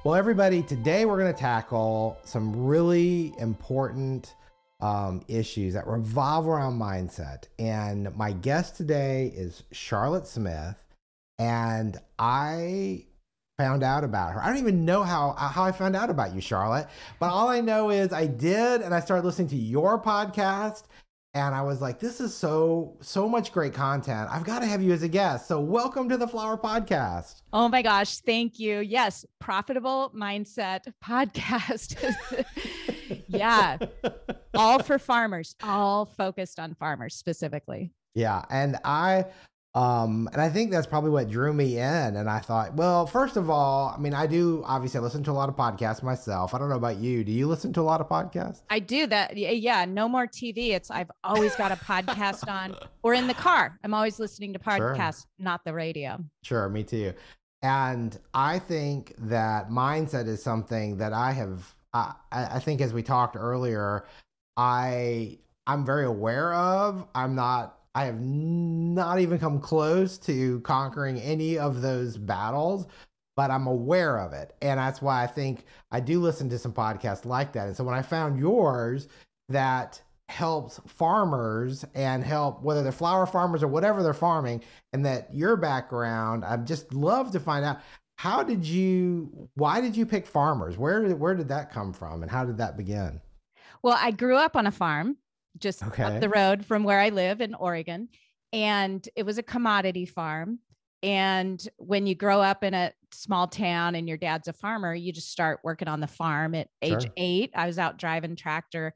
Well, everybody, today we're going to tackle some really important issues that revolve around mindset. And my guest today is Charlotte Smith. And I found out about her. I don't even know how I found out about you, Charlotte. But all I know is I did, and I started listening to your podcast. And I was like, this is so much great content. I've got to have you as a guest. So welcome to the Flower Podcast. Oh my gosh. Thank you. Yes. Profitable Mindset Podcast. Yeah. All for farmers, all focused on farmers specifically. Yeah. And I think that's probably what drew me in. And I thought, well, first of all, I mean, I do obviously listen to a lot of podcasts myself. I don't know about you. Do you listen to a lot of podcasts? I do that. Yeah. No more TV. I've always got a podcast on, or in the car. I'm always listening to podcasts, sure. Not the radio. Sure. Me too. And I think that mindset is something that I think as we talked earlier, I'm very aware of. I have not even come close to conquering any of those battles, but I'm aware of it. And that's why I think I do listen to some podcasts like that. And so when I found yours that helps farmers and help, whether they're flower farmers or whatever they're farming, and that your background, I'd just love to find out, why did you pick farmers? Where did that come from? And how did that begin? Well, I grew up on a farm just up the road from where I live in Oregon. And it was a commodity farm. And when you grow up in a small town and your dad's a farmer, you just start working on the farm at age 8. I was out driving tractor.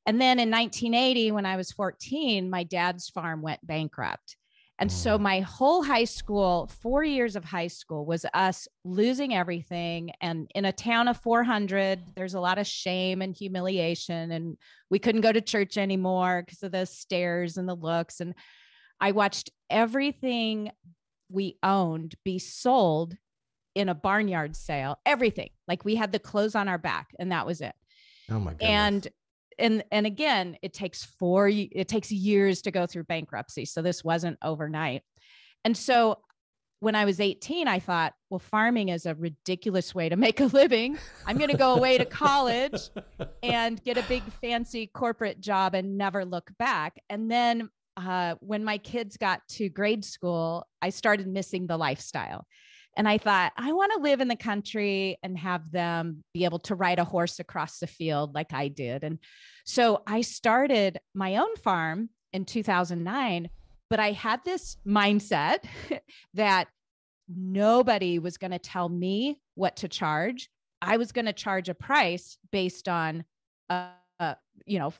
And then in 1980, when I was 14, my dad's farm went bankrupt. And so my whole high school, 4 years of high school, was us losing everything. And in a town of 400, there's a lot of shame and humiliation. And we couldn't go to church anymore because of the stares and the looks. And I watched everything we owned be sold in a barnyard sale, everything. Like we had the clothes on our back and that was it. Oh my goodness. And again, it takes years to go through bankruptcy. So this wasn't overnight. And so when I was 18, I thought, well, farming is a ridiculous way to make a living. I'm going to go away to college and get a big fancy corporate job and never look back. And then when my kids got to grade school, I started missing the lifestyle. And I thought, I want to live in the country and have them be able to ride a horse across the field like I did. And so I started my own farm in 2009, but I had this mindset that nobody was going to tell me what to charge. I was going to charge a price based on 40%,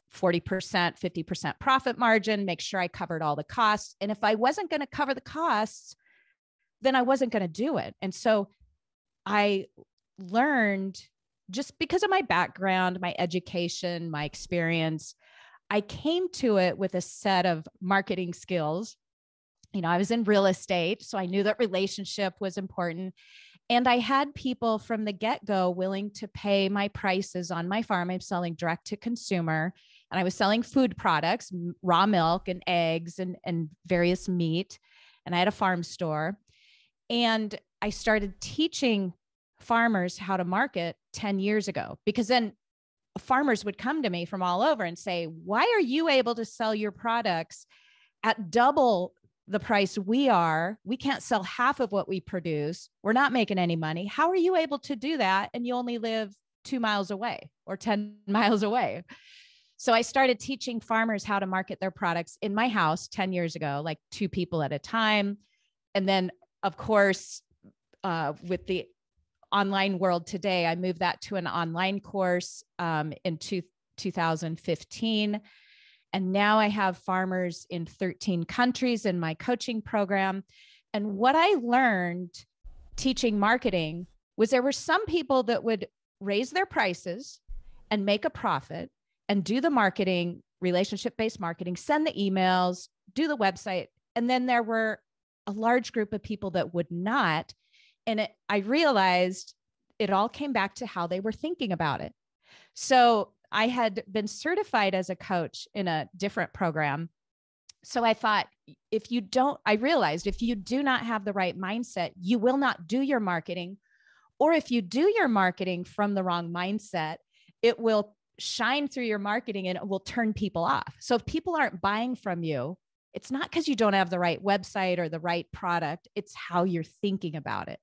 50% profit margin, make sure I covered all the costs. And if I wasn't going to cover the costs, then I wasn't going to do it. And so I learned, just because of my background, my education, my experience, I came to it with a set of marketing skills. I was in real estate, so I knew that relationship was important. And I had people from the get-go willing to pay my prices on my farm. I'm selling direct to consumer, and I was selling food products, raw milk and eggs and various meat. And I had a farm store. And I started teaching farmers how to market 10 years ago, because then farmers would come to me from all over and say, why are you able to sell your products at double the price we are? We can't sell half of what we produce. We're not making any money. How are you able to do that? And you only live 2 miles away or 10 miles away. So I started teaching farmers how to market their products in my house 10 years ago, like 2 people at a time. And then of course, with the online world today, I moved that to an online course in 2015. And now I have farmers in 13 countries in my coaching program. And what I learned teaching marketing was there were some people that would raise their prices and make a profit and do the marketing, relationship-based marketing, send the emails, do the website. And then there were a large group of people that would not. And I realized it all came back to how they were thinking about it. So I had been certified as a coach in a different program. So I thought, I realized if you do not have the right mindset, you will not do your marketing, Or if you do your marketing from the wrong mindset, it will shine through your marketing and it will turn people off. So if people aren't buying from you, it's not because you don't have the right website or the right product, it's how you're thinking about it.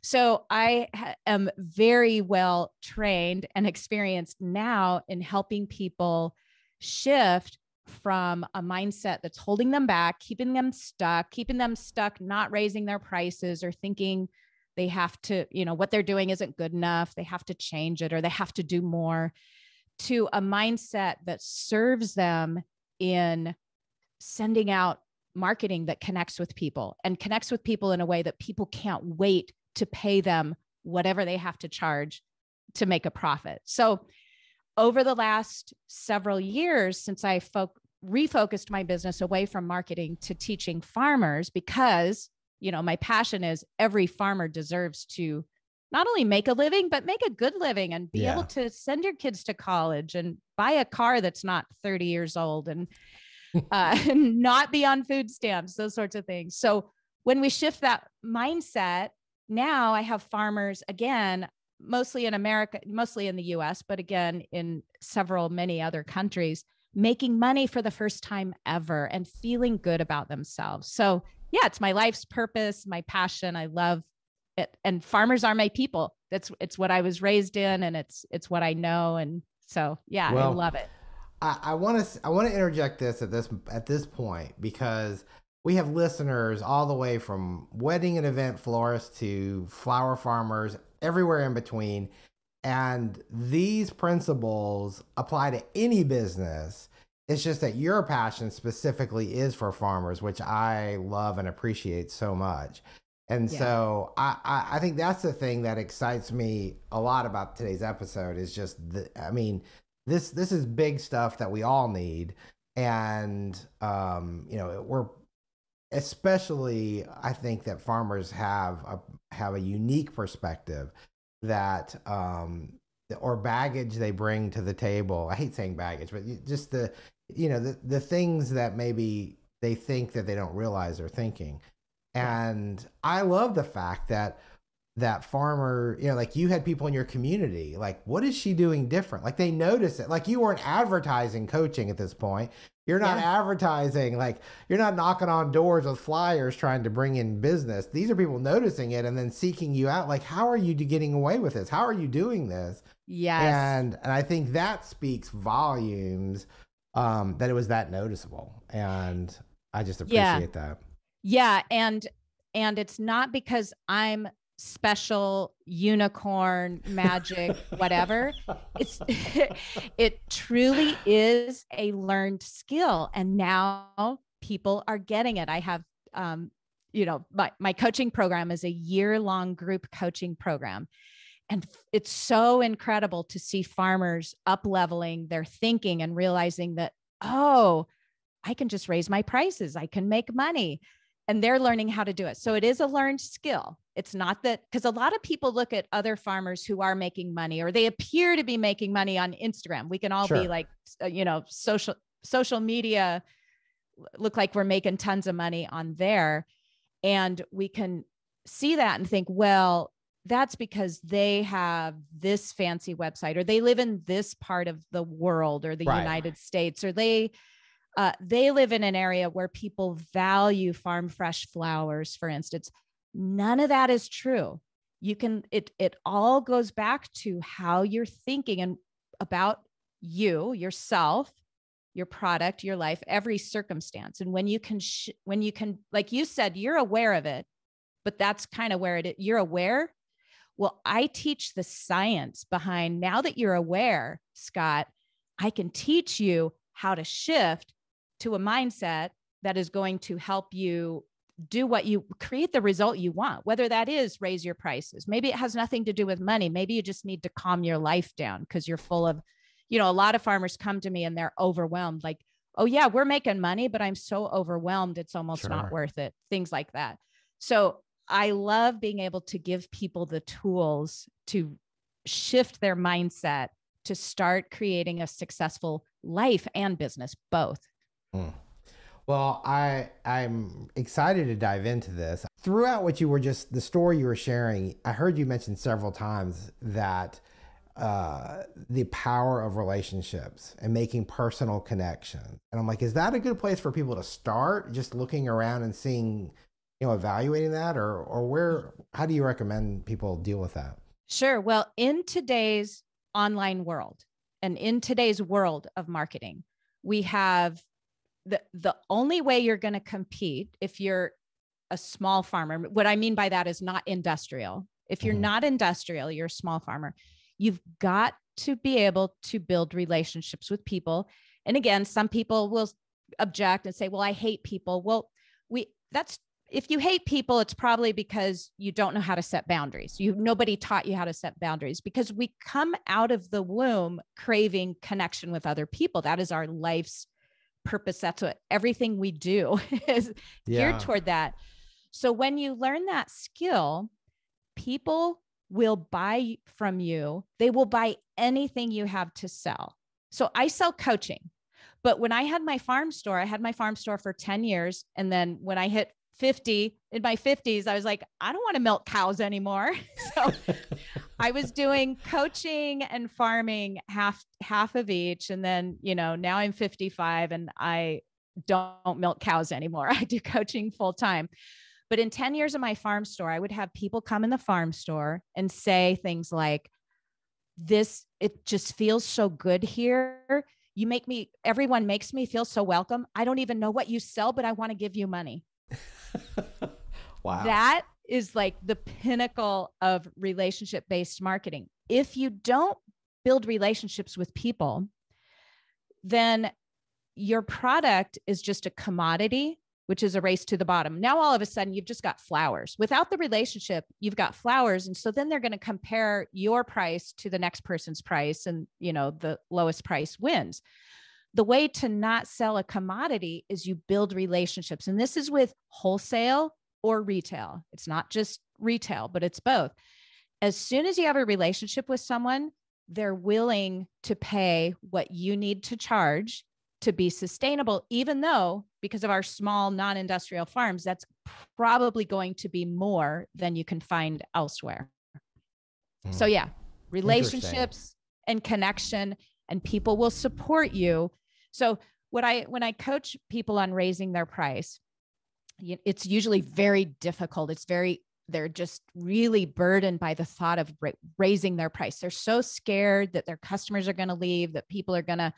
So I am very well trained and experienced now in helping people shift from a mindset that's holding them back, keeping them stuck, not raising their prices or thinking they have to, what they're doing isn't good enough. They have to change it or they have to do more, to a mindset that serves them in sending out marketing that connects with people and connects with people in a way that people can't wait to pay them whatever they have to charge to make a profit. So over the last several years, since I refocused my business away from marketing to teaching farmers, because, my passion is every farmer deserves to not only make a living, but make a good living and be able to send your kids to college and buy a car that's not 30 years old and not be on food stamps, those sorts of things. So when we shift that mindset, now I have farmers, again, mostly in America, mostly in the US, but again, in many other countries, making money for the first time ever and feeling good about themselves. So yeah, it's my life's purpose, my passion. I love it. And farmers are my people. It's what I was raised in and it's what I know. And so, yeah, I love it. I want to interject this at this point, because we have listeners all the way from wedding and event florists to flower farmers, everywhere in between. And these principles apply to any business. It's just that your passion specifically is for farmers, which I love and appreciate so much. And so I think that's the thing that excites me a lot about today's episode is just this is big stuff that we all need. And we're especially, I think that farmers have a unique perspective that or baggage they bring to the table. I hate saying baggage, but just the things that maybe they think that they don't realize they're thinking. And I love the fact that farmer, like you had people in your community, like, what is she doing different? Like they notice it. Like you weren't advertising coaching at this point. You're not advertising, like you're not knocking on doors with flyers trying to bring in business. These are people noticing it and then seeking you out. Like, how are you getting away with this? How are you doing this? Yes. And I think that speaks volumes, that it was that noticeable. And I just appreciate that. Yeah. And it's not because I'm special, unicorn, magic, whatever. It truly is a learned skill. And now people are getting it. I have, my coaching program is a year-long group coaching program. And it's so incredible to see farmers up-leveling their thinking and realizing that, oh, I can just raise my prices. I can make money. And they're learning how to do it. So it is a learned skill. It's not that, because a lot of people look at other farmers who are making money or they appear to be making money on Instagram. We can all be like, social media, look like we're making tons of money on there. And we can see that and think, well, that's because they have this fancy website or they live in this part of the world or the United States, or they live in an area where people value farm fresh flowers, for instance. None of that is true. It all goes back to how you're thinking and about yourself, your product, your life, every circumstance. And when you can, like you said, you're aware of it, but that's kind of where you're aware. Well, I teach the science behind, now that you're aware, Scott, I can teach you how to shift to a mindset that is going to help you create the result you want, whether that is raise your prices. Maybe it has nothing to do with money. Maybe you just need to calm your life down because you're full of, a lot of farmers come to me and they're overwhelmed. Like, oh yeah, we're making money, but I'm so overwhelmed. It's almost not worth it. Things like that. So I love being able to give people the tools to shift their mindset to start creating a successful life and business, both. Well, I'm excited to dive into this. throughout what you were just, the story you were sharing, I heard you mention several times that the power of relationships and making personal connections. And I'm like, is that a good place for people to start? Just looking around and seeing, evaluating that, or where, how do you recommend people deal with that? Sure. Well, in today's online world and in today's world of marketing, we have the only way you're going to compete if you're a small farmer. What I mean by that is not industrial. If you're Mm-hmm. not industrial, you're a small farmer. You've got to be able to build relationships with people. And again, some people will object and say, well, I hate people. Well, that's if you hate people, it's probably because you don't know how to set boundaries. Nobody taught you how to set boundaries, because we come out of the womb craving connection with other people. That is our life's purpose. That's what everything we do is geared Yeah. toward that. So when you learn that skill, people will buy from you. They will buy anything you have to sell. So I sell coaching, but when I had my farm store, I had my farm store for 10 years. And then when I hit 50, in my 50s, I was like, I don't want to milk cows anymore. So I was doing coaching and farming half of each. And then, now I'm 55 and I don't milk cows anymore. I do coaching full time. But in 10 years of my farm store, I would have people come in the farm store and say things like, it just feels so good here. Everyone makes me feel so welcome. I don't even know what you sell, but I want to give you money. Wow. That is like the pinnacle of relationship-based marketing. If you don't build relationships with people, then your product is just a commodity, which is a race to the bottom. Now, all of a sudden, you've just got flowers. Without the relationship, you've got flowers. And so then they're going to compare your price to the next person's price, and, the lowest price wins. The way to not sell a commodity is you build relationships. And this is with wholesale or retail. It's not just retail, but it's both. As soon as you have a relationship with someone, they're willing to pay what you need to charge to be sustainable, even though, because of our small non-industrial farms, that's probably going to be more than you can find elsewhere. So yeah, relationships and connection, and people will support you. So when I coach people on raising their price, it's usually very difficult. They're just really burdened by the thought of raising their price. They're so scared that their customers are going to leave, that people are going to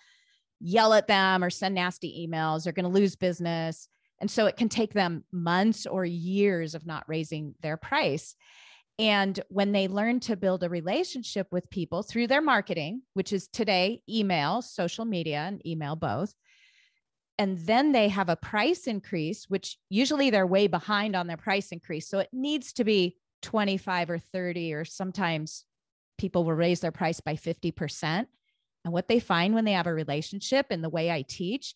yell at them or send nasty emails. They're going to lose business. And so it can take them months or years of not raising their price. And when they learn to build a relationship with people through their marketing, which is today email, social media, and email both, and then they have a price increase, which usually they're way behind on their price increase. So it needs to be 25 or 30, or sometimes people will raise their price by 50%. And what they find when they have a relationship, and the way I teach,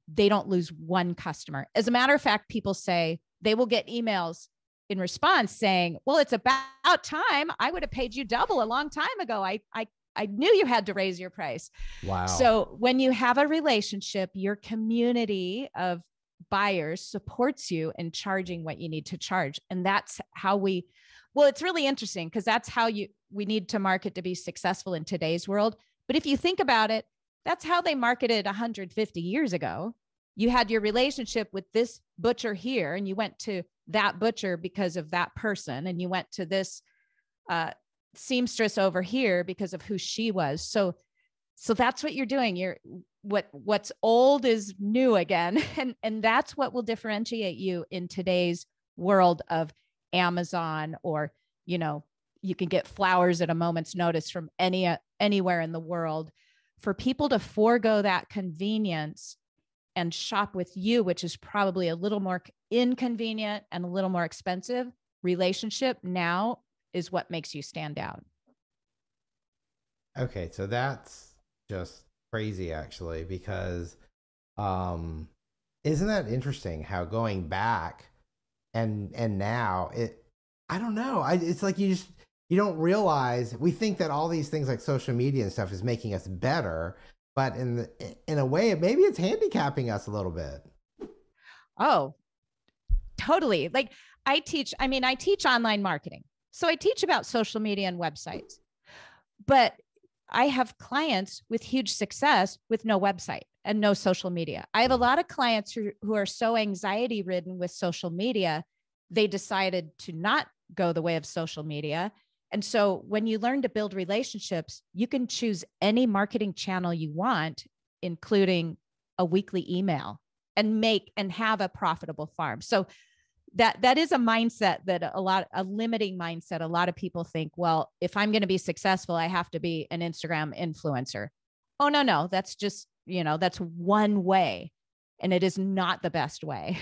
they don't lose one customer. As a matter of fact, people say they will get emails in response saying, well, it's about time. I would have paid you double a long time ago. I knew you had to raise your price. Wow. So when you have a relationship, your community of buyers supports you in charging what you need to charge. And that's how it's really interesting, because that's how we need to market to be successful in today's world. But if you think about it, that's how they marketed 150 years ago. You had your relationship with this butcher here, and you went to that butcher because of that person, and you went to this seamstress over here because of who she was. So that's what you're doing. What's old is new again. And that's what will differentiate you in today's world of Amazon, or, you can get flowers at a moment's notice from anywhere in the world. For people to forego that convenience and shop with you, which is probably a little more inconvenient and a little more expensive, relationship now is what makes you stand out. Okay, so that's just crazy, actually, because isn't that interesting how going back and now I don't know, it's like you don't realize, we think that all these things like social media and stuff is making us better, but in a way maybe it's handicapping us a little bit. Oh, totally. Like, I teach online marketing. So I teach about social media and websites, but I have clients with huge success with no website and no social media. I have a lot of clients who are so anxiety ridden with social media, they decided to not go the way of social media. And so when you learn to build relationships, you can choose any marketing channel you want, including a weekly email, and have a profitable farm. So that is a mindset that a limiting mindset. A lot of people think, well, if I'm going to be successful, I have to be an Instagram influencer. Oh, no, that's just, that's one way, and it is not the best way.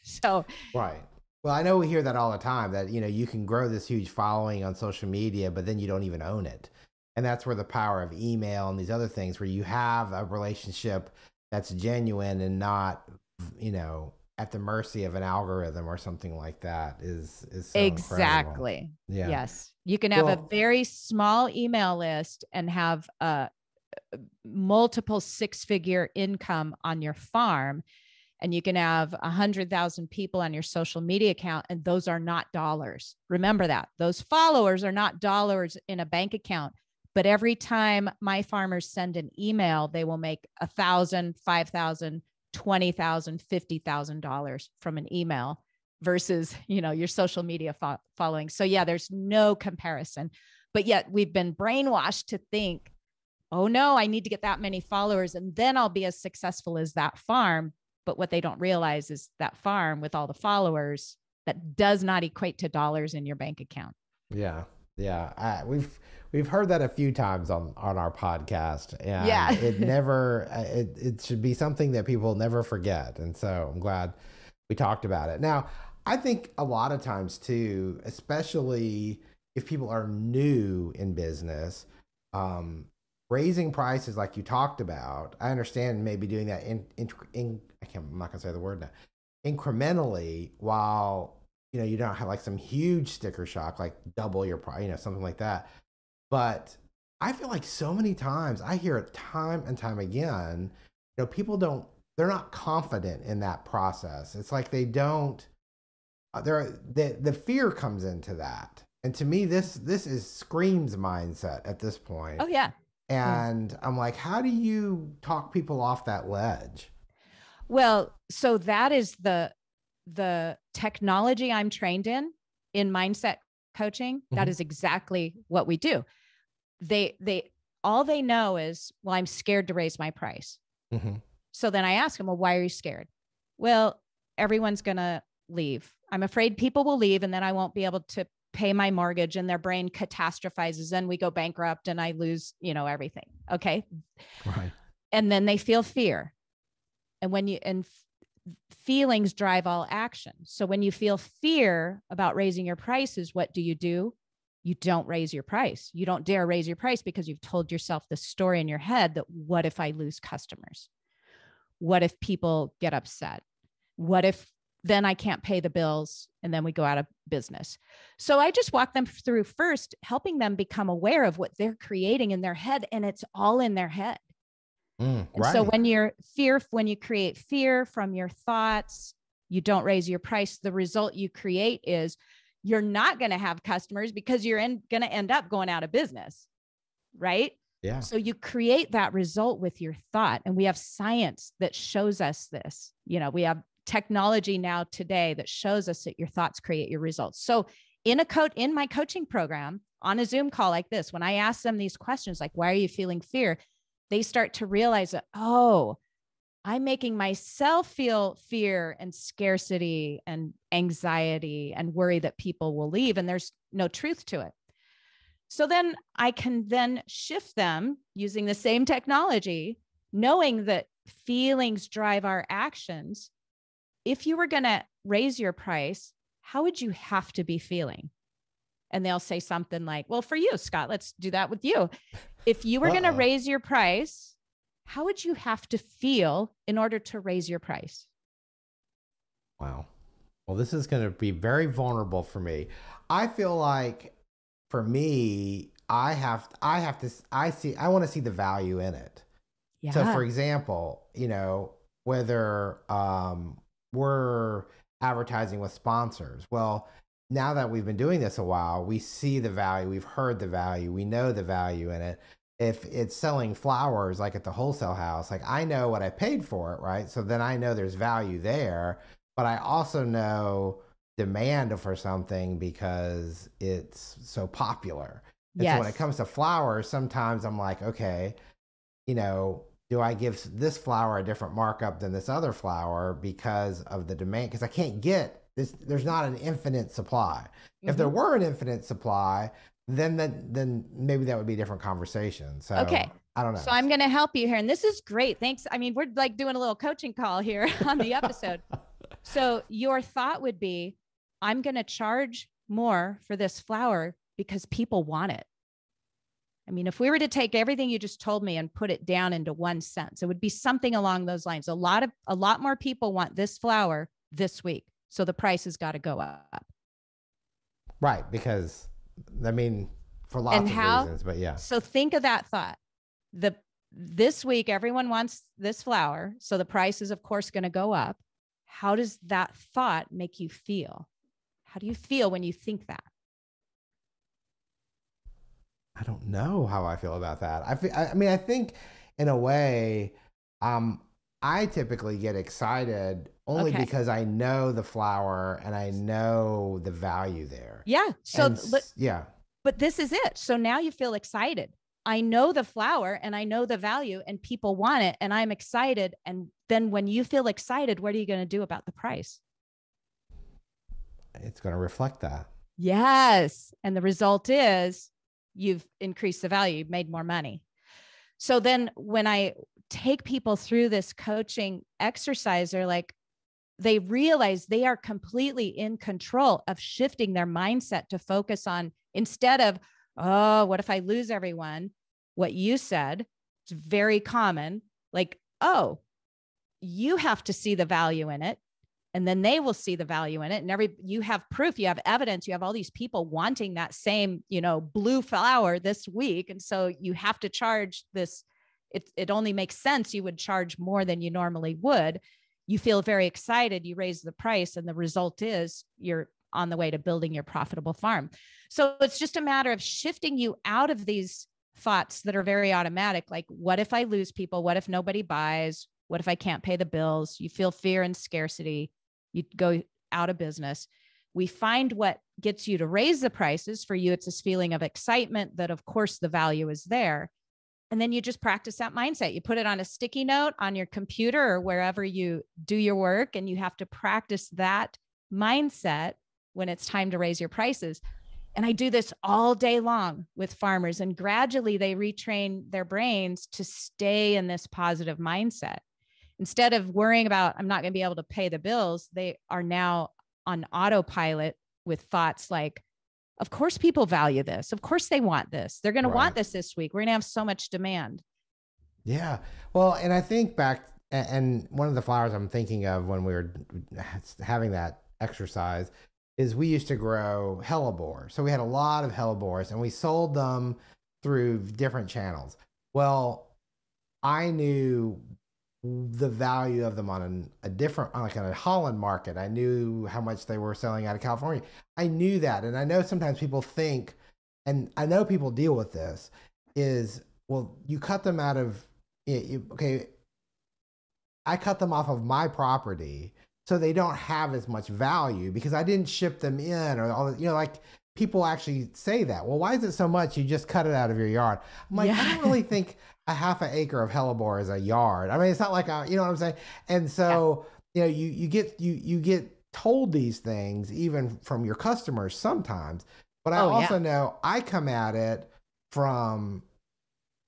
So, Right. Well, I know we hear that all the time, that, you can grow this huge following on social media, but then you don't even own it. And that's where the power of email and these other things, where you have a relationship that's genuine and not, at the mercy of an algorithm or something like that, is so incredible. exactly. Yeah. Yes. You can have a Well, very small email list and have multiple six-figure income on your farm, and you can have 100,000 people on your social media account, and those are not dollars. Remember that. Those followers are not dollars in a bank account. But every time my farmers send an email, they will make $1,000, $5,000, $20,000, $50,000 from an email versus, your social media following. So yeah, there's no comparison. But yet we've been brainwashed to think, oh no, I need to get that many followers and then I'll be as successful as that farm. But what they don't realize is that farm with all the followers, that does not equate to dollars in your bank account. yeah, yeah. We've heard that a few times on our podcast, and Yeah. it never it should be something that people never forget. And so I'm glad we talked about it. Now, I think a lot of times too, especially if people are new in business, um, raising prices like you talked about. I understand maybe doing that I'm not gonna say the word now, incrementally, while you don't have like some huge sticker shock, like double your price, something like that. But I feel like so many times I hear it time and time again, people they're not confident in that process. It's like they don't, the fear comes into that. And to me, this is screams mindset at this point. Oh yeah. Yeah. And I'm like, how do you talk people off that ledge? Well, so that is the technology I'm trained in mindset coaching. That Hmm. is exactly what we do. They all they know is, well, I'm scared to raise my price. Hmm. So then I ask them, well, why are you scared? Well, everyone's going to leave. I'm afraid people will leave and then I won't be able to pay my mortgage, and their brain catastrophizes and we go bankrupt and I lose, everything. Okay. Right. And then they feel fear. And feelings drive all action. So when you feel fear about raising your prices, what do? You don't raise your price. You don't dare raise your price because you've told yourself the story in your head that, what if I lose customers? What if people get upset? What if then I can't pay the bills and then we go out of business? So I just walk them through first, helping them become aware of what they're creating in their head, and it's all in their head. And so Right. when you create fear from your thoughts, you don't raise your price, the result you create is you're not going to have customers because you're going to end up going out of business. Right. Yeah. So you create that result with your thought. And we have science that shows us this. We have technology now today that shows us that your thoughts create your results. So in my coaching program, on a Zoom call like this, when I ask them these questions, like, why are you feeling fear? They start to realize that, oh, I'm making myself feel fear and scarcity and anxiety and worry that people will leave, and there's no truth to it. So then I can then shift them using the same technology, knowing that feelings drive our actions. If you were going to raise your price, how would you have to be feeling? And they'll say something like, well, for you, Scott, let's do that with you. If you were going to raise your price, how would you have to feel in order to raise your price? Wow. Well, this is going to be very vulnerable for me. I feel like for me, I want to see the value in it. So Yeah. for example, whether we're advertising with sponsors. Well, now that we've been doing this a while, we see the value, we've heard the value, we know the value in it. If it's selling flowers like at the wholesale house, like I know what I paid for it, right? So then I know there's value there, but I also know demand for something because it's so popular. And so when it Yes. comes to flowers, sometimes I'm like, okay, you know, do I give this flower a different markup than this other flower because of the demand? Because I can't get this, there's not an infinite supply. If there Mm-hmm. were an infinite supply, then maybe that would be a different conversation. So Okay. I don't So know. I'm going to help you here. And this is great. Thanks. I mean, we're like doing a little coaching call here on the episode. So your thought would be, I'm going to charge more for this flower because people want it. I mean, if we were to take everything you just told me and put it down into one sentence, it would be something along those lines. A lot more people want this flower this week. So the price has got to go up. Right. Because, I mean, for And lots of how? reasons, but yeah. So think of that thought. This week everyone wants this flower, so the price is of course going to go up. How does that thought make you feel? How do you feel when you think that? I don't know how I feel about that. I mean, I think in a way, um, I typically get excited only Okay. because I know the flower and I know the value there. Yeah. So And yeah, but this is it. So now you feel excited. I know the flower and I know the value and people want it and I'm excited. And then when you feel excited, what are you going to do about the price? it's going to reflect that. Yes. And the result is you've increased the value, you've made more money. So then when I take people through this coaching exercise, they're like, they realize they are completely in control of shifting their mindset to focus on, instead of, oh, what if I lose everyone? What you said, it's very common. Like, oh, you have to see the value in it. And then they will see the value in it. And you have proof, you have evidence, you have all these people wanting that same, blue flower this week. And so you have to charge this. It only makes sense. You would charge more than you normally would. You feel very excited. You raise the price. And the result is you're on the way to building your profitable farm. So it's just a matter of shifting you out of these thoughts that are very automatic. Like, what if I lose people? What if nobody buys? What if I can't pay the bills? You feel fear and scarcity. You go out of business. We find what gets you to raise the prices. For you, it's this feeling of excitement that, of course, the value is there. And then you just practice that mindset. You put it on a sticky note on your computer or wherever you do your work, and you have to practice that mindset when it's time to raise your prices. And I do this all day long with farmers, and gradually they retrain their brains to stay in this positive mindset. Instead of worrying about, I'm not going to be able to pay the bills, they are now on autopilot with thoughts like, of course, people value this. Of course, they want this. They're going to want Right. this week. We're going to have so much demand. Yeah. Well, and I think back, and one of the flowers I'm thinking of when we were having that exercise is we used to grow hellebore. So we had a lot of hellebores and we sold them through different channels. Well, I knew the value of them on a different, like on a Holland market. I knew how much they were selling out of California. I knew that. And I know sometimes people think, and I know people deal with this, is, well, you cut them out of, okay, I cut them off of my property so they don't have as much value because I didn't ship them in, or all, like people actually say that. Well, why is it so much? You just cut it out of your yard. I'm like, I don't really think a half an acre of hellebore is a yard. I mean, it's not like you know what I'm saying? And so, you get told these things even from your customers sometimes. But I also know I come at it from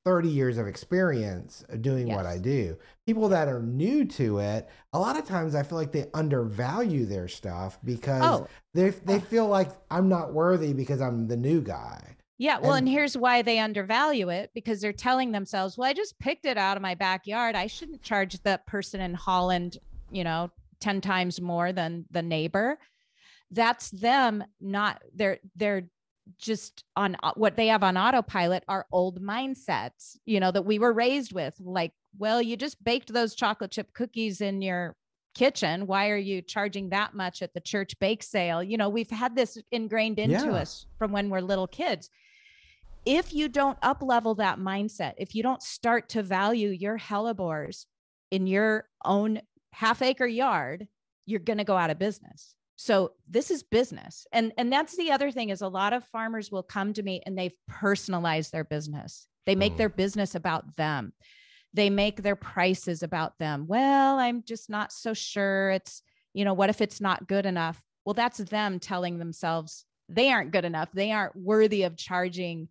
30 years of experience of doing what I do. People that are new to it, a lot of times I feel like they undervalue their stuff because they feel like I'm not worthy because I'm the new guy. Yeah. Well, and here's why they undervalue it, because they're telling themselves, well, I just picked it out of my backyard. I shouldn't charge that person in Holland, 10 times more than the neighbor. That's them not, they're just on what they have on autopilot are old mindsets, that we were raised with. Like, well, you just baked those chocolate chip cookies in your kitchen. Why are you charging that much at the church bake sale? You know, we've had this ingrained into us from when we're little kids. If you don't up level that mindset, if you don't start to value your hellebores in your own half-acre yard, you're going to go out of business. So this is business. And that's the other thing, is a lot of farmers will come to me and they've personalized their business. They make their business about them. They make their prices about them. Well, I'm just not so sure. It's, you know, what if it's not good enough? Well, that's them telling themselves they aren't good enough. They aren't worthy of charging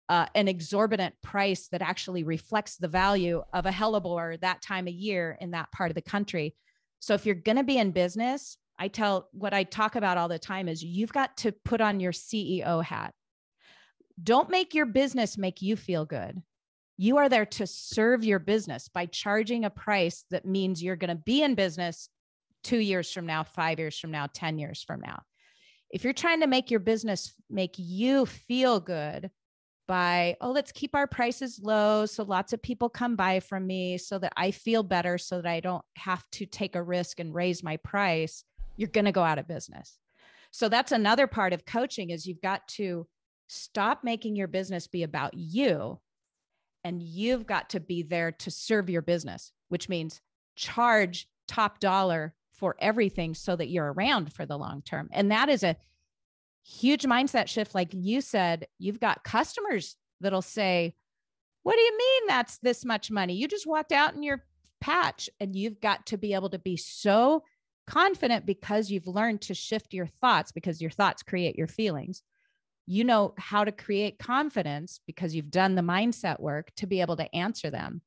an exorbitant price that actually reflects the value of a hellebore that time of year in that part of the country. So if you're going to be in business, what I talk about all the time is you've got to put on your CEO hat. Don't make your business make you feel good. You are there to serve your business by charging a price that means you're going to be in business 2 years from now, 5 years from now, 10 years from now. If you're trying to make your business make you feel good by, oh, let's keep our prices low so lots of people come buy from me so that I feel better, so that I don't have to take a risk and raise my price, you're going to go out of business. So that's another part of coaching, is you've got to stop making your business be about you, and you've got to be there to serve your business, which means charge top dollar for everything so that you're around for the long term. And that is a huge mindset shift. Like you said, you've got customers that'll say, what do you mean that's this much money? You just walked out in your patch. And you've got to be able to be so confident, because you've learned to shift your thoughts, because your thoughts create your feelings. You know how to create confidence because you've done the mindset work to be able to answer them.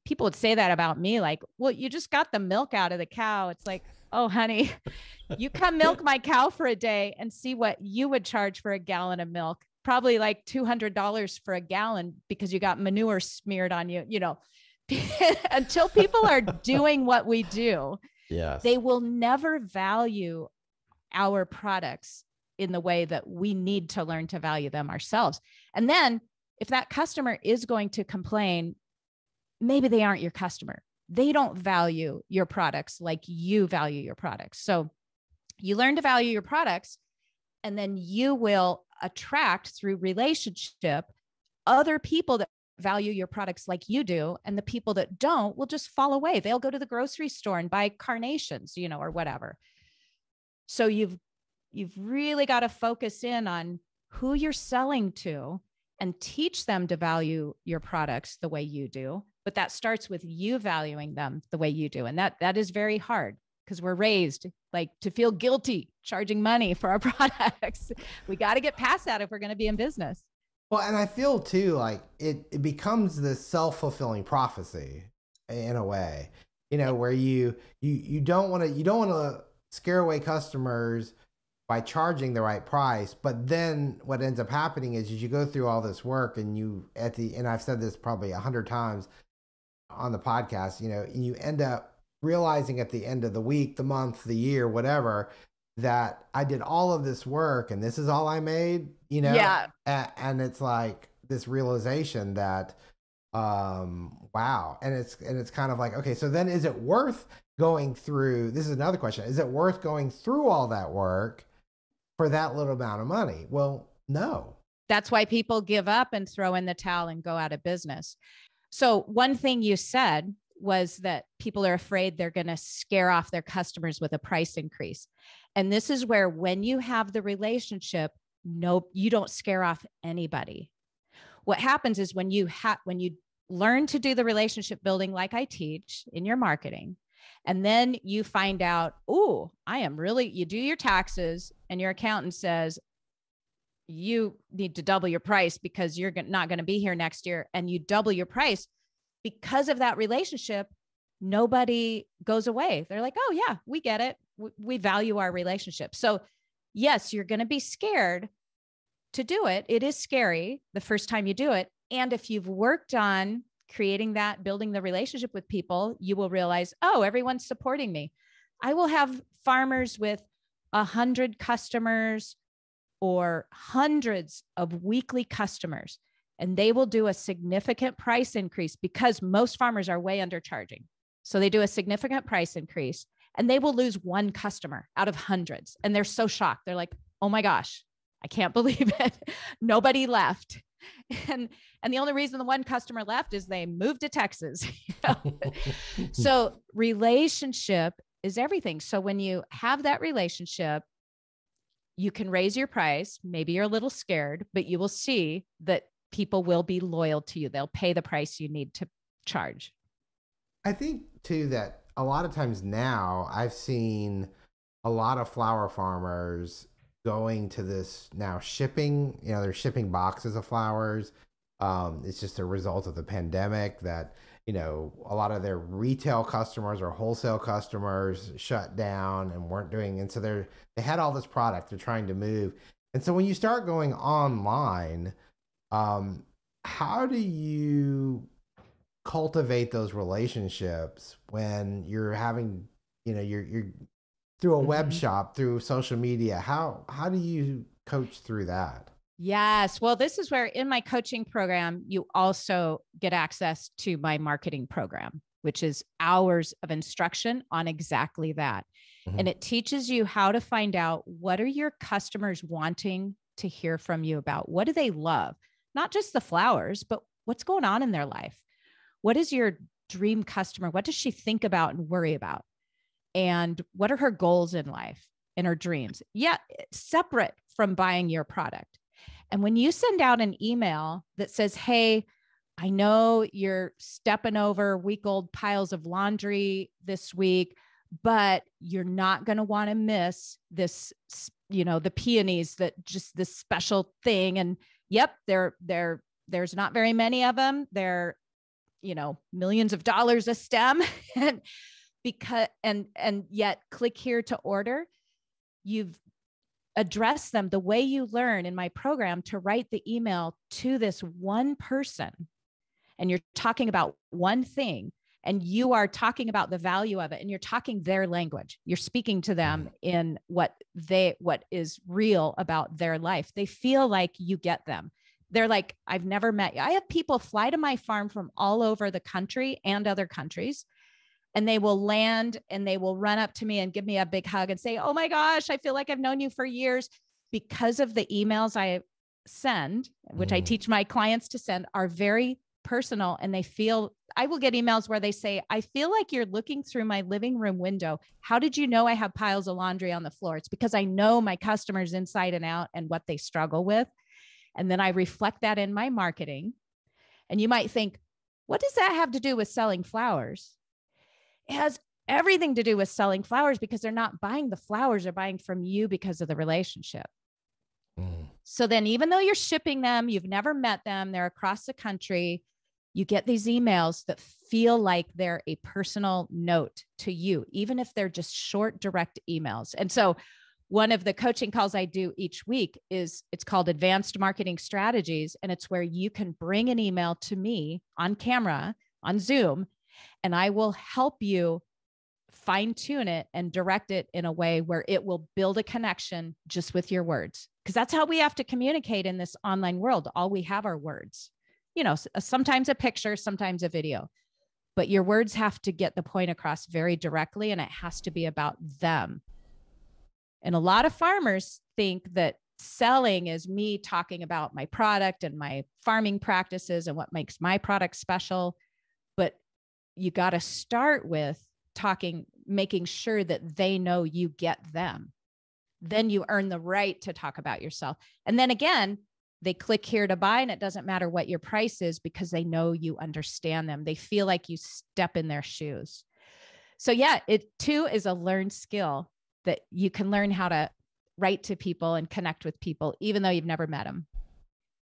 People would say that about me, like, well, you just got the milk out of the cow. It's like, oh, honey, you come milk my cow for a day and see what you would charge for a gallon of milk. Probably like $200 for a gallon, because you got manure smeared on you, you know. Until people are doing what we do, yes, they will never value our products in the way that we need to learn to value them ourselves. And then if that customer is going to complain, maybe they aren't your customer. They don't value your products like you value your products. So you learn to value your products, and then you will attract, through relationship, other people that value your products like you do. And the people that don't will just fall away. They'll go to the grocery store and buy carnations, you know, or whatever. So you've really got to focus in on who you're selling to and teach them to value your products the way you do. But that starts with you valuing them the way you do. And that is very hard, because we're raised like to feel guilty charging money for our products. We got to get past that if we're going to be in business. Well, and I feel too like it becomes this self-fulfilling prophecy in a way, you know, where you don't want to scare away customers by charging the right price, but then what ends up happening is you go through all this work, and and I've said this probably 100 times on the podcast, you know, and you end up realizing at the end of the week, the month, the year, whatever, that I did all of this work and this is all I made, you know? Yeah. And it's like this realization that, wow. And it's kind of like, okay, so then is it worth going through, this is another question, is it worth going through all that work for that little amount of money? Well, no. That's why people give up and throw in the towel and go out of business. So one thing you said was that people are afraid they're going to scare off their customers with a price increase. And this is where, when you have the relationship, no, you don't scare off anybody. What happens is when you learn to do the relationship building, like I teach in your marketing, and then you find out, oh, you do your taxes and your accountant says, you need to double your price because you're not going to be here next year, and you double your price. Because of that relationship, nobody goes away. They're like, oh yeah, we get it. We value our relationship. So yes, you're going to be scared to do it. It is scary the first time you do it. And if you've worked on building the relationship with people, you will realize, oh, everyone's supporting me. I will have farmers with 100 customers or hundreds of weekly customers, and they will do a significant price increase because most farmers are way undercharging. So they do a significant price increase, and they will lose one customer out of hundreds. And they're so shocked. They're like, oh my gosh, I can't believe it. Nobody left. And the only reason the one customer left is they moved to Texas. So relationship is everything. So when you have that relationship, you can raise your price. Maybe you're a little scared, but you will see that people will be loyal to you. They'll pay the price you need to charge. I think too that a lot of times now I've seen a lot of flower farmers going to this now shipping, they're shipping boxes of flowers. It's just a result of the pandemic that, a lot of their retail customers or wholesale customers shut down and weren't doing. And so they had all this product they're trying to move. And so when you start going online, how do you cultivate those relationships when you're having, you're through a web shop, through social media? How do you coach through that? Yes. Well, this is where in my coaching program, you also get access to my marketing program, which is hours of instruction on exactly that. Mhm. And it teaches you how to find out what are your customers wanting to hear from you about? What do they love? Not just the flowers, but what's going on in their life? What is your dream customer? What does she think about and worry about? And what are her goals in life and her dreams? Yeah, separate from buying your product. And when you send out an email that says, hey, I know you're stepping over week old piles of laundry this week, but you're not going to want to miss this, the peonies, that just this special thing. And yep, there's not very many of them. They're, millions of dollars a stem. and yet click here to order. You've address them the way you learn in my program to write the email to this one person. And you're talking about one thing, and you are talking about the value of it, and you're talking their language. You're speaking to them in what is real about their life. They feel like you get them. They're like, I've never met you. I have people fly to my farm from all over the country and other countries, and they will land and they will run up to me and give me a big hug and say, oh my gosh, I feel like I've known you for years, because of the emails I send, which I teach my clients to send, are very personal. And I will get emails where they say, I feel like you're looking through my living room window. How did you know I have piles of laundry on the floor? It's because I know my customers inside and out and what they struggle with. And then I reflect that in my marketing. And you might think, what does that have to do with selling flowers? It has everything to do with selling flowers, because they're not buying the flowers, they're buying from you because of the relationship. So then, even though you're shipping them, you've never met them, they're across the country, you get these emails that feel like they're a personal note to you, even if they're just short, direct emails. And so one of the coaching calls I do each week it's called Advanced Marketing Strategies. And it's where you can bring an email to me on camera, on Zoom, and I will help you fine tune it and direct it in a way where it will build a connection just with your words. Because that's how we have to communicate in this online world. All we have are words, sometimes a picture, sometimes a video, but your words have to get the point across very directly, and it has to be about them. And a lot of farmers think that selling is me talking about my product and my farming practices and what makes my product special. But you got to start with making sure that they know you get them. Then you earn the right to talk about yourself. And then again, they click here to buy, and it doesn't matter what your price is, because they know you understand them. They feel like you step in their shoes. So yeah, it too is a learned skill that you can learn how to write to people and connect with people, even though you've never met them.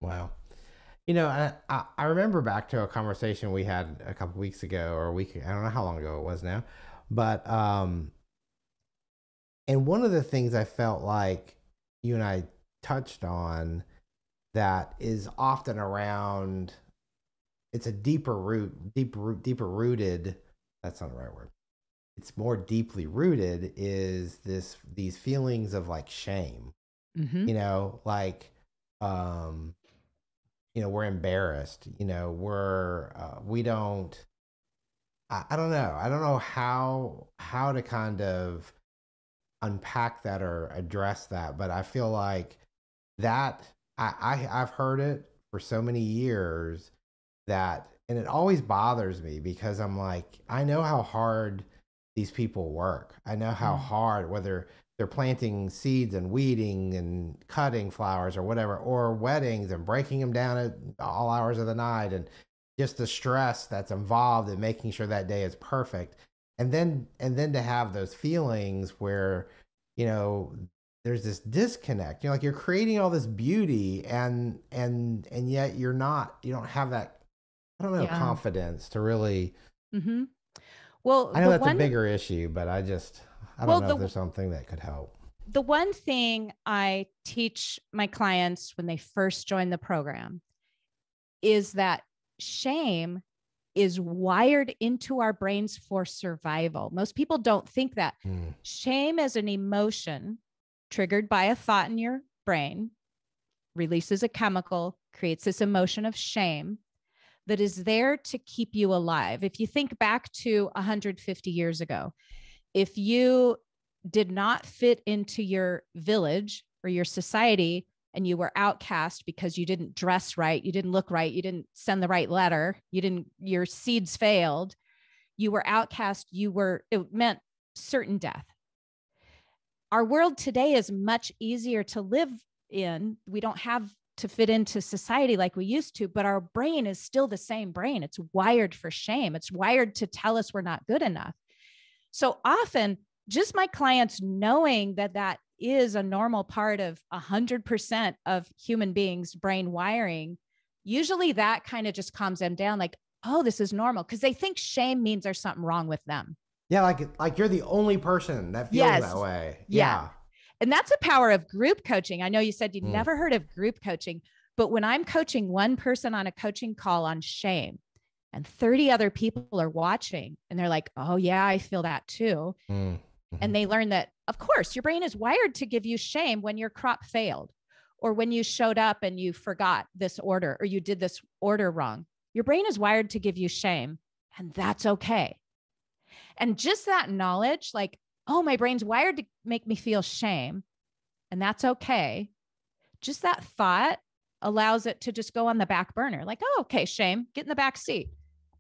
Wow. I remember back to a conversation we had a couple weeks ago, or a week, I don't know how long ago it was now, but, and one of the things I felt like you and I touched on that is often around, it's a deeper rooted, that's not the right word. It's more deeply rooted, is these feelings of like shame, like, we're embarrassed, we don't, I don't know. I don't know how to kind of unpack that or address that, but I feel like that I've heard it for so many years that, and it always bothers me because I'm like, I know how hard these people work. I know how Mm. hard, whether they're planting seeds and weeding and cutting flowers or whatever, or weddings and breaking them down at all hours of the night, and just the stress that's involved in making sure that day is perfect. And then to have those feelings where, you know, there's this disconnect. You're like, you're creating all this beauty, and yet you don't have that, I don't know, Yeah. confidence to really. Hmm. Well, I know that's a bigger issue, but I don't well, know if there's something that could help. the one thing I teach my clients when they first join the program is that shame is wired into our brains for survival. Most people don't think that. Mm, Shame is an emotion triggered by a thought in your brain, releases a chemical, creates this emotion of shame that is there to keep you alive. If you think back to 150 years ago, if you did not fit into your village or your society and you were outcast because you didn't dress right, you didn't look right, you didn't send the right letter, your seeds failed, you were outcast, it meant certain death. Our world today is much easier to live in. We don't have to fit into society like we used to, but our brain is still the same brain. It's wired for shame. It's wired to tell us we're not good enough. So often, just my clients knowing that that is a normal part of 100% of human beings' brain wiring, usually that kind of just calms them down, like, oh, this is normal, because they think shame means there's something wrong with them. yeah, like you're the only person that feels that Yes. way. Yeah. Yeah. And that's the power of group coaching. I know you said you'd Mm, never heard of group coaching, but when I'm coaching one person on a coaching call on shame and 30 other people are watching and they're like, oh, yeah, I feel that too. mm, And mhm, they learn that, of course, your brain is wired to give you shame when your crop failed or when you showed up and you forgot this order or you did this order wrong. Your brain is wired to give you shame, and that's okay. And just that knowledge, like, oh, my brain's wired to make me feel shame, and that's okay. Just that thought allows it to just go on the back burner. Like, oh, okay, shame, get in the back seat.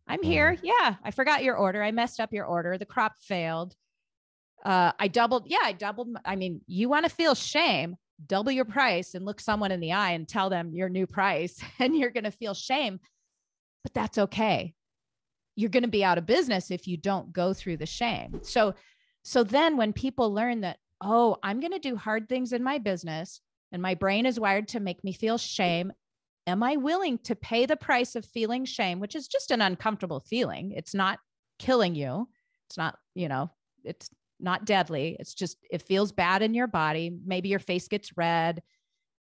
I'm mm. here. Yeah, I forgot your order. I messed up your order. The crop failed. I doubled. Yeah, I doubled. I mean, you want to feel shame, double your price and look someone in the eye and tell them your new price, and you're going to feel shame, but that's okay. You're going to be out of business if you don't go through the shame. So then when people learn that, oh, I'm going to do hard things in my business and my brain is wired to make me feel shame, am I willing to pay the price of feeling shame, which is just an uncomfortable feeling? It's not killing you. It's not, it's not deadly. It's just, it feels bad in your body. Maybe your face gets red,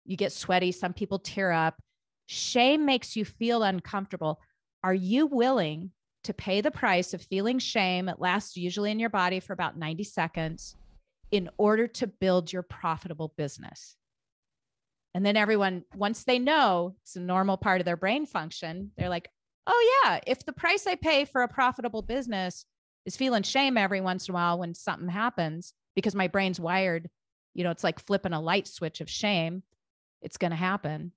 you get sweaty. Some people tear up. Shame makes you feel uncomfortable. Are you willing to pay the price of feeling shame? It lasts usually in your body for about 90 seconds in order to build your profitable business. And then everyone, once they know it's a normal part of their brain function, they're like, oh, yeah, if the price I pay for a profitable business is feeling shame every once in a while when something happens, because my brain's wired, it's like flipping a light switch of shame, it's going to happen.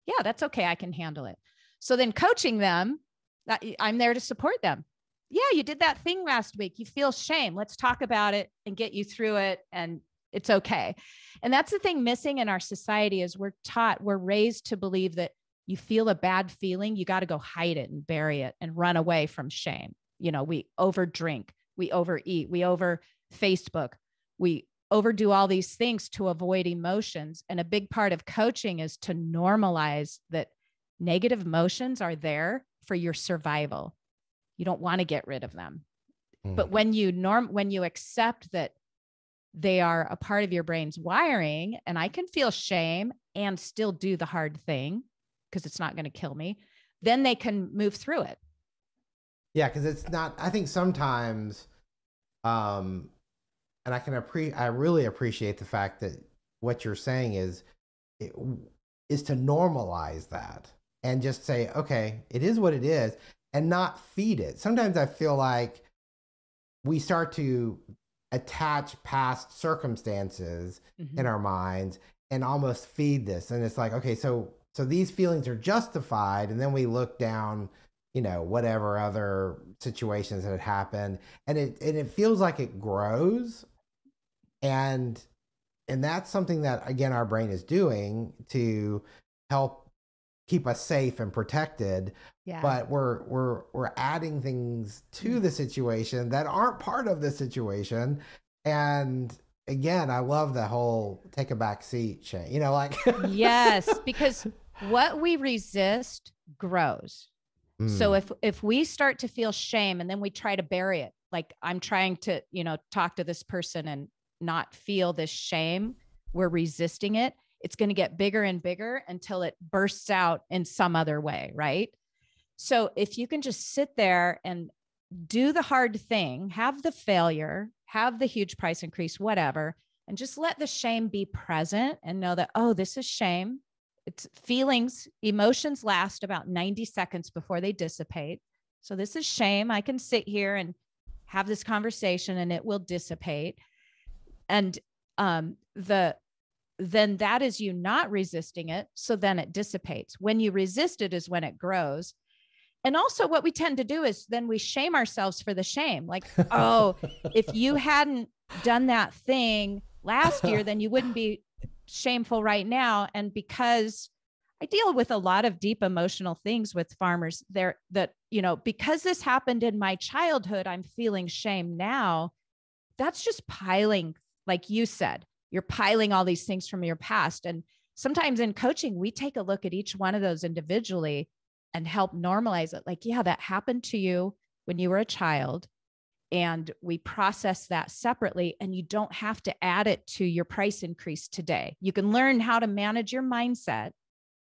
Yeah, that's okay. I can handle it. So then coaching them, I'm there to support them. Yeah, you did that thing last week. You feel shame. Let's talk about it and get you through it. And it's okay. And that's the thing missing in our society is we're raised to believe that you feel a bad feeling, you got to go hide it and bury it and run away from shame. We overdrink, we overeat, we over Facebook, we overdo all these things to avoid emotions. And a big part of coaching is to normalize that negative emotions are there for your survival. You don't want to get rid of them. Mm. But when you accept that they are a part of your brain's wiring, and I can feel shame and still do the hard thing because it's not going to kill me, then they can move through it. Yeah, because it's not. I think sometimes, um, and I really appreciate the fact that what you're saying is to normalize that and just say, okay, it is what it is. and not feed it. Sometimes I feel like we start to attach past circumstances in our minds and almost feed this. And it's like, okay, so these feelings are justified. And then we look down, whatever other situations that had happened. And it feels like it grows. And that's something that, again, our brain is doing to help keep us safe and protected. Yeah. But we're adding things to the situation that aren't part of the situation. And again, I love the whole take a back seat chain, like yes, because what we resist grows. So if we start to feel shame and then we try to bury it, like I'm trying to, talk to this person and not feel this shame, we're resisting it. It's going to get bigger and bigger until it bursts out in some other way, right? So if you can just sit there and do the hard thing, have the failure, have the huge price increase, whatever, and just let the shame be present and know that, oh, this is shame. It's feelings, emotions last about 90 seconds before they dissipate. So this is shame. I can sit here and have this conversation and it will dissipate. And then that is you not resisting it. So then it dissipates. When you resist it is when it grows. And also what we tend to do is then we shame ourselves for the shame. Like, oh, if you hadn't done that thing last year, then you wouldn't be shameful right now. And because I deal with a lot of deep emotional things with farmers there that, because this happened in my childhood, I'm feeling shame now. That's just piling, like you said, you're piling all these things from your past. And sometimes in coaching, we take a look at each one of those individually and help normalize it. Like, yeah, that happened to you when you were a child. And we process that separately. And you don't have to add it to your price increase today. You can learn how to manage your mindset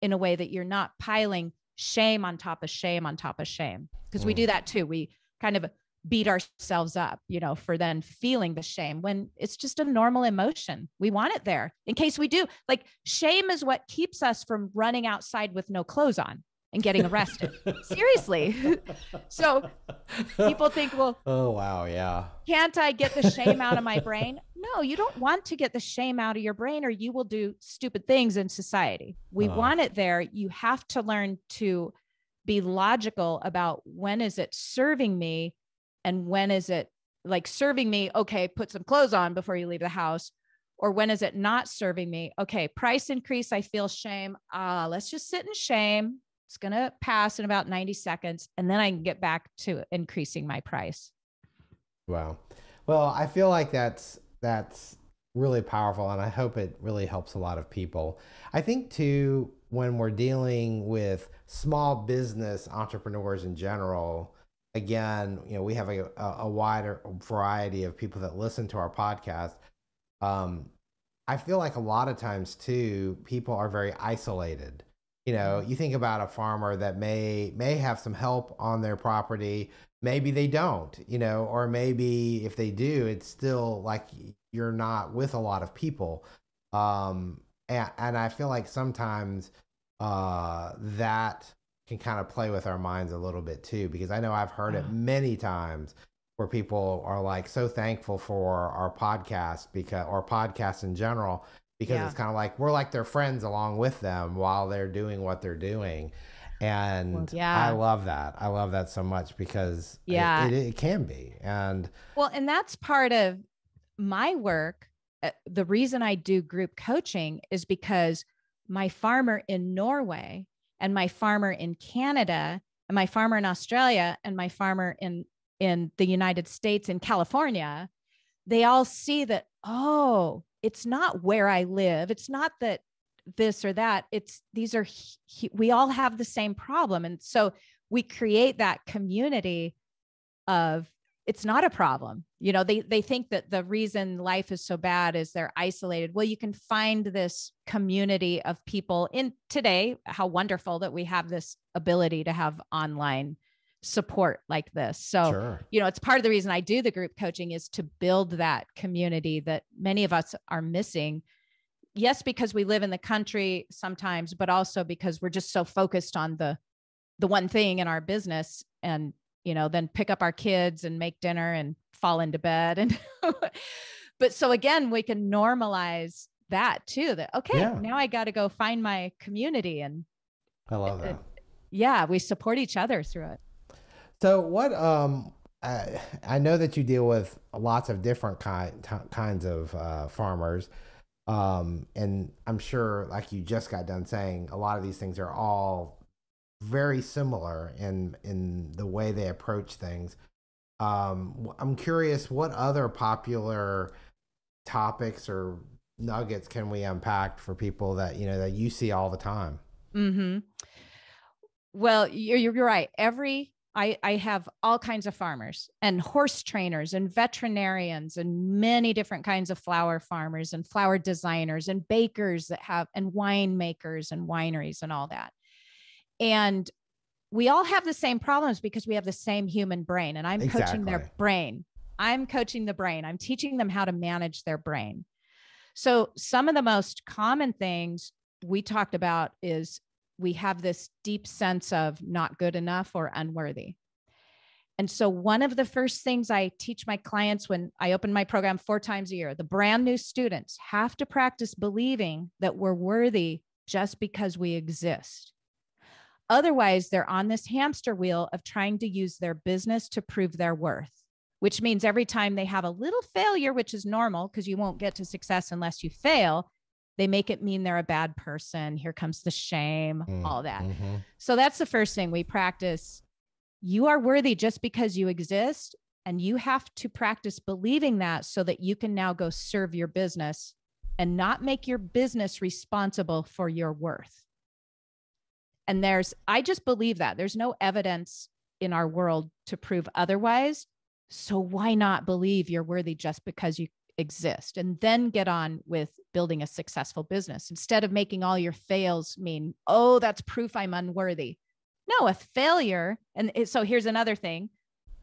in a way that you're not piling shame on top of shame on top of shame. Because we do that too. We kind of beat ourselves up, for then feeling the shame when it's just a normal emotion. We want it there in case we do. Like, shame is what keeps us from running outside with no clothes on and getting arrested. Seriously. So people think, well, oh, wow. Yeah. Can't I get the shame out of my brain? No, you don't want to get the shame out of your brain or you will do stupid things in society. We want it there. You have to learn to be logical about when is it serving me and when is it like serving me? Okay, put some clothes on before you leave the house. Or when is it not serving me? Okay, price increase, I feel shame. Let's just sit in shame. It's going to pass in about 90 seconds. And then I can get back to increasing my price. Wow. Well, I feel like that's really powerful, and I hope it really helps a lot of people. I think too, when we're dealing with small business entrepreneurs in general, again, we have a wider variety of people that listen to our podcast. I feel like a lot of times too, people are very isolated. You think about a farmer that may have some help on their property. Maybe they don't, or maybe if they do, it's still like you're not with a lot of people. And I feel like sometimes that can kind of play with our minds a little bit too, because I know I've heard it many times where people are like so thankful for our podcast or podcasts in general, because it's kind of like we're like their friends along with them while they're doing what they're doing. And I love that. I love that so much because it can be. And that's part of my work. The reason I do group coaching is because my farmer in Norway and my farmer in Canada and my farmer in Australia and my farmer in the United States in California, they all see that, oh, it's not where I live. It's not that this or that. We all have the same problem. And so we create that community of, it's not a problem. They think that the reason life is so bad is they're isolated. Well, you can find this community of people in today. How wonderful that we have this ability to have online support like this. So, sure. It's part of the reason I do the group coaching is to build that community that many of us are missing. Yes, because we live in the country sometimes, but also because we're just so focused on the one thing in our business and, then pick up our kids and make dinner and fall into bed. And, but so again, we can normalize that too, that, okay, Yeah, now I got to go find my community. And I love that. yeah, we support each other through it. So what I know that you deal with lots of different kinds of farmers. And I'm sure, like you just got done saying, a lot of these things are all very similar in the way they approach things. I'm curious, what other popular topics or nuggets can we unpack for people that that you see all the time? Mm-hmm. Well, you're right. I have all kinds of farmers and horse trainers and veterinarians and many different kinds of flower farmers and flower designers and bakers that have, and winemakers and wineries and all that. And we all have the same problems because we have the same human brain, and I'm coaching Exactly. their brain. I'm coaching the brain. I'm teaching them how to manage their brain. So some of the most common things we talked about is we have this deep sense of not good enough or unworthy. And so one of the first things I teach my clients when I open my program 4 times a year, the brand new students have to practice believing that we're worthy just because we exist. Otherwise, they're on this hamster wheel of trying to use their business to prove their worth, which means every time they have a little failure, which is normal because you won't get to success unless you fail, they make it mean they're a bad person. Here comes the shame, all that. Mm-hmm. So that's the first thing we practice. You are worthy just because you exist. And you have to practice believing that so that you can now go serve your business and not make your business responsible for your worth. And I just believe that there's no evidence in our world to prove otherwise. So why not believe you're worthy just because you exist, and then get on with building a successful business instead of making all your fails mean, oh, that's proof I'm unworthy. No, a failure. And so here's another thing.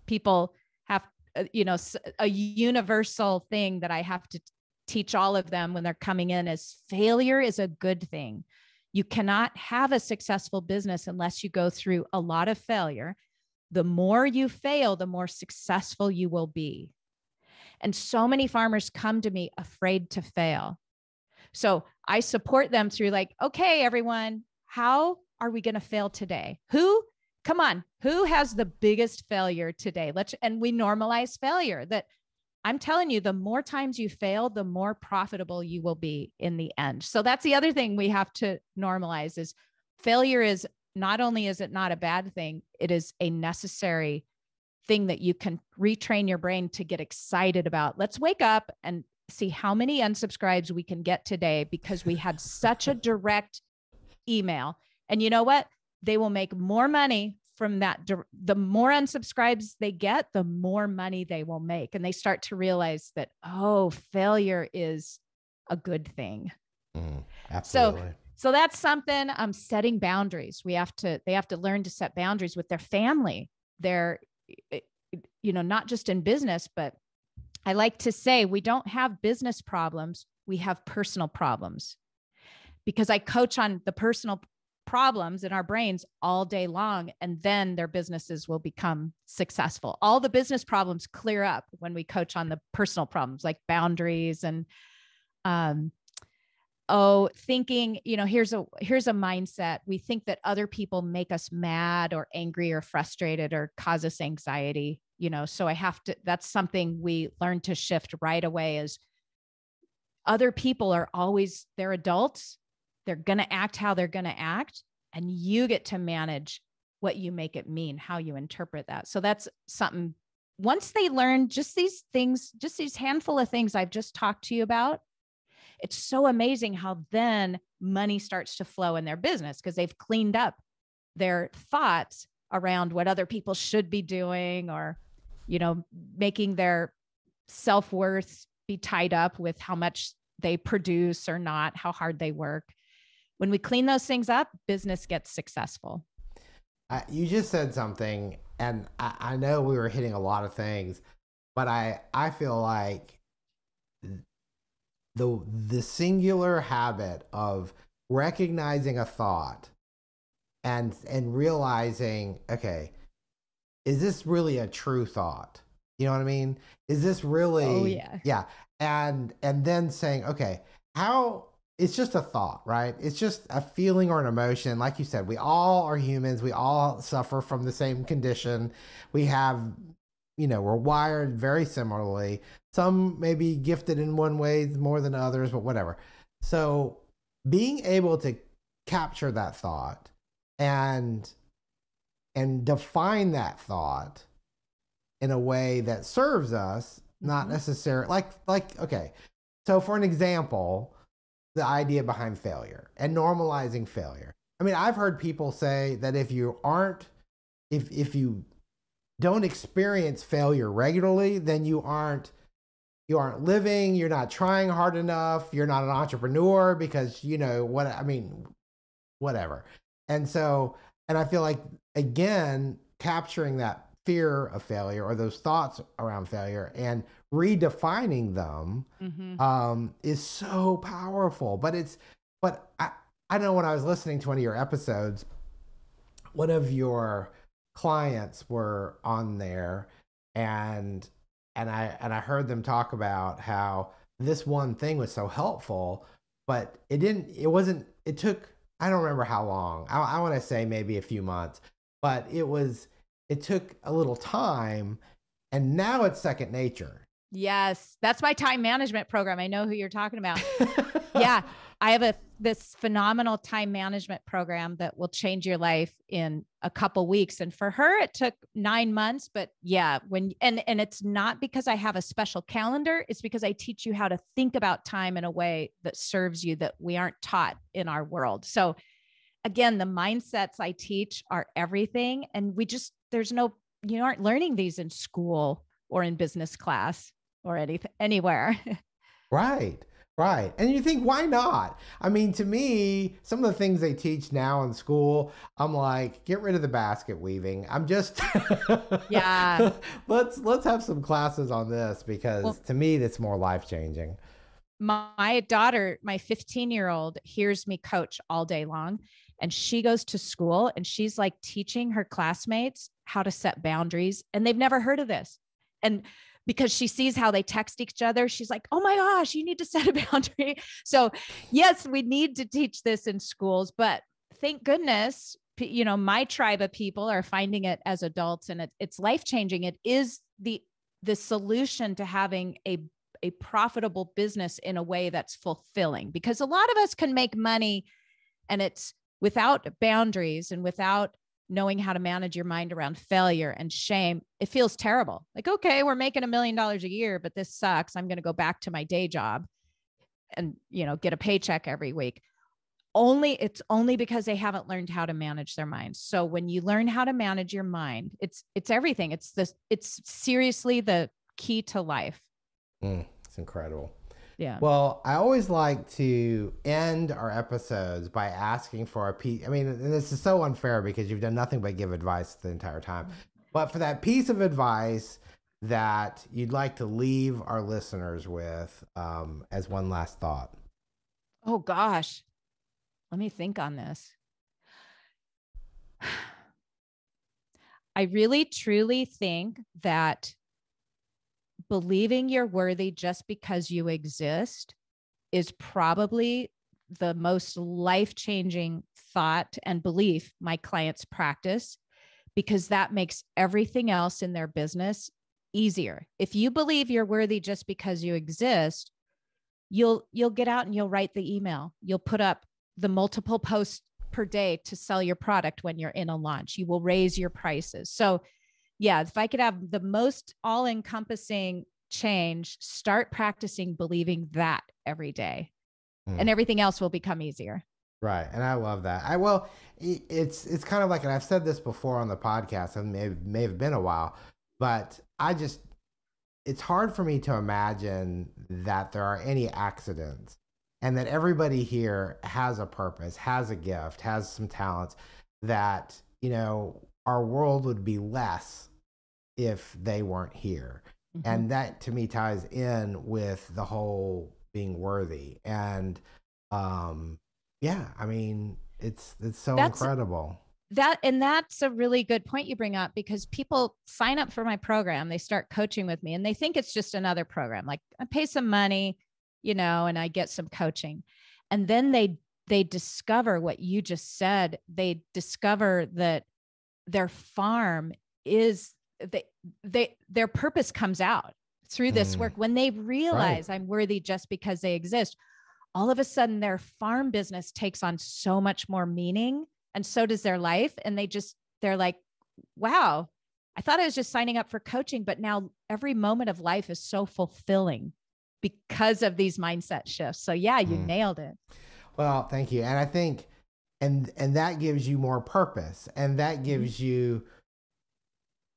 People have, a universal thing that I have to teach all of them when they're coming in is failure is a good thing. You cannot have a successful business unless you go through a lot of failure. The more you fail, the more successful you will be. And so many farmers come to me afraid to fail. So I support them through like, okay, everyone, how are we going to fail today? Come on, who has the biggest failure today? And we normalize failure. That I'm telling you, the more times you fail, the more profitable you will be in the end. So that's the other thing we have to normalize is failure is not only is it not a bad thing, it is a necessary thing that you can retrain your brain to get excited about. Let's wake up and see how many unsubscribes we can get today because we had such a direct email. And you know what? They will make more money from that. The more unsubscribes they get, the more money they will make. And they start to realize that, oh, failure is a good thing. Absolutely. So that's something. Setting boundaries. They have to learn to set boundaries with their family. They're, not just in business, but I like to say we don't have business problems. We have personal problems, because I coach on the personal problems in our brains all day long, and then their businesses will become successful. All the business problems clear up when we coach on the personal problems like boundaries and thinking, here's a mindset. We think that other people make us mad or angry or frustrated or cause us anxiety, so that's something we learn to shift right away. Is other people they're adults. They're going to act how they're going to act. And you get to manage what you make it mean, how you interpret that. So that's something, once they learn just these things, just these handful of things I've just talked to you about, it's so amazing how then money starts to flow in their business because they've cleaned up their thoughts around what other people should be doing, or, making their self-worth be tied up with how much they produce or not, how hard they work. When we clean those things up, business gets successful. You just said something, and I know we were hitting a lot of things, but I feel like the singular habit of recognizing a thought and realizing, okay, is this really a true thought? You know what I mean? Is this Oh really, yeah. yeah. And then saying, okay, how, it's just a thought, right? It's just a feeling or an emotion. Like you said, we all are humans. We all suffer from the same condition. We have, we're wired very similarly. Some may be gifted in one way more than others, but whatever. So being able to capture that thought and define that thought in a way that serves us, not Mm-hmm. necessarily like okay. So for an example, the idea behind failure and normalizing failure. I mean, I've heard people say that if you don't experience failure regularly, then you aren't living, you're not trying hard enough, you're not an entrepreneur because what I mean, whatever. And so, and I feel like, again, capturing that fear of failure or those thoughts around failure and redefining them Mm-hmm. is so powerful. But I know when I was listening to one of your episodes, one of your clients were on there, and I heard them talk about how this one thing was so helpful, but it took, I don't remember how long. I want to say maybe a few months, but it took a little time, and now it's second nature. Yes, that's my time management program. I know who you're talking about. Yeah, I have this phenomenal time management program that will change your life in a couple weeks. And for her, it took 9 months. But yeah, and it's not because I have a special calendar. It's because I teach you how to think about time in a way that serves you that we aren't taught in our world. So again, the mindsets I teach are everything. And you aren't learning these in school or in business class or anything anywhere. Right. Right. And you think, why not? I mean, to me, some of the things they teach now in school, I'm like, get rid of the basket weaving. I'm just Yeah. let's have some classes on this because Well, to me that's more life-changing. my daughter, my 15-year-old, hears me coach all day long. And she goes to school and she's like teaching her classmates how to set boundaries. And they've never heard of this. And because she sees how they text each other, she's like, oh my gosh, you need to set a boundary. So, yes, we need to teach this in schools, but thank goodness, my tribe of people are finding it as adults, and it's life changing. It is the solution to having a profitable business in a way that's fulfilling, because a lot of us can make money and it's without boundaries and without knowing how to manage your mind around failure and shame. It feels terrible. Like, okay, we're making $1 million a year, but this sucks. I'm going to go back to my day job and, get a paycheck every week. It's only because they haven't learned how to manage their minds. So when you learn how to manage your mind, it's everything. It's seriously the key to life. It's incredible. Yeah. Well, I always like to end our episodes by asking for a piece. I mean, and this is so unfair because you've done nothing but give advice the entire time. But for that piece of advice that you'd like to leave our listeners with as one last thought. Oh gosh. Let me think on this. I really truly think that believing you're worthy just because you exist is probably the most life-changing thought and belief my clients practice, because that makes everything else in their business easier. If you believe you're worthy just because you exist, you'll get out and you'll write the email. You'll put up the multiple posts per day to sell your product when you're in a launch. You will raise your prices. So yeah, if I could have the most all encompassing change, start practicing believing that every day, Mm. and everything else will become easier. Right, and I love that. It's kind of like, and I've said this before on the podcast, and may have been a while, but it's hard for me to imagine that there are any accidents, and that everybody here has a purpose, has a gift, has some talents, that our world would be less if they weren't here. Mm-hmm. And that to me ties in with the whole being worthy. And yeah, I mean, it's so That's incredible. that's a really good point you bring up, because people sign up for my program, they start coaching with me, and they think it's just another program. Like, I pay some money, and I get some coaching. And then they discover what you just said. They discover that their farm is their purpose comes out through this work. When they realize I'm worthy just because they exist, all of a sudden their farm business takes on so much more meaning, and so does their life. And they're like, wow, I thought I was just signing up for coaching, but now every moment of life is so fulfilling because of these mindset shifts. So yeah, you nailed it. Well, thank you. And I think, and that gives you more purpose, and that gives you,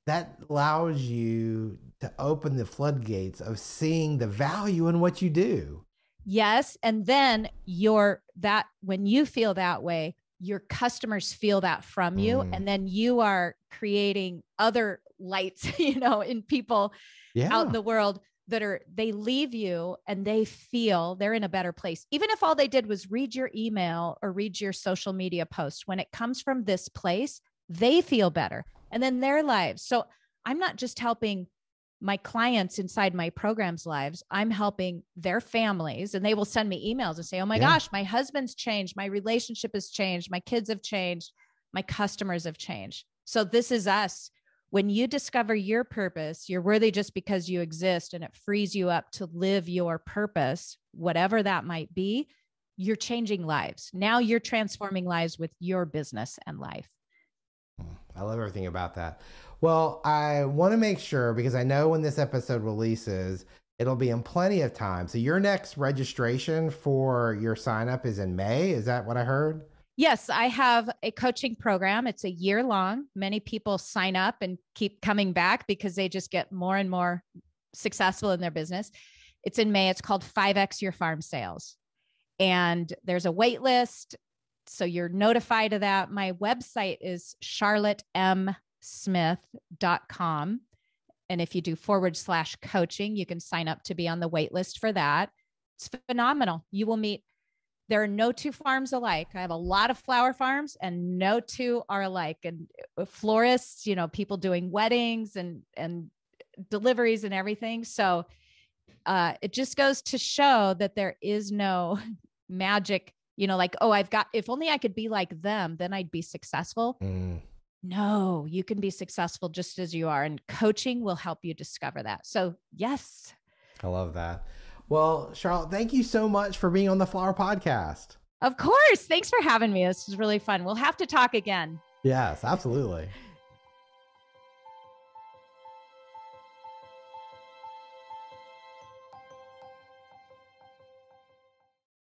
that allows you to open the floodgates of seeing the value in what you do. Yes. And then when you feel that way, your customers feel that from you. And then you are creating other lights, in people out in the world they leave you and they feel they're in a better place. Even if all they did was read your email or read your social media post, when it comes from this place, they feel better. And then their lives. So I'm not just helping my clients inside my program's lives, I'm helping their families, and they will send me emails and say, oh my gosh, my husband's changed. My relationship has changed. My kids have changed. My customers have changed. So this is us. When you discover your purpose, you're worthy just because you exist, and it frees you up to live your purpose, whatever that might be. You're changing lives. Now you're transforming lives with your business and life. I love everything about that. Well, I want to make sure, because I know when this episode releases, it'll be in plenty of time. So your next registration for your sign up is in May. Is that what I heard? Yes, I have a coaching program. It's a year long. Many people sign up and keep coming back because they just get more and more successful in their business. It's in May. It's called 5X Your Farm Sales. And there's a wait list, so you're notified of that. My website is charlottemsmith.com. And if you do /coaching, you can sign up to be on the wait list for that. It's phenomenal. You will meet, there are no two farms alike. I have a lot of flower farms, and no two are alike. And florists, people doing weddings and deliveries and everything. So it just goes to show that there is no magic, like, oh, if only I could be like them, then I'd be successful. No, you can be successful just as you are. And coaching will help you discover that. So yes. I love that. Well, Charlotte, thank you so much for being on the Flower Podcast. Of course. Thanks for having me. This was really fun. We'll have to talk again. Yes, absolutely.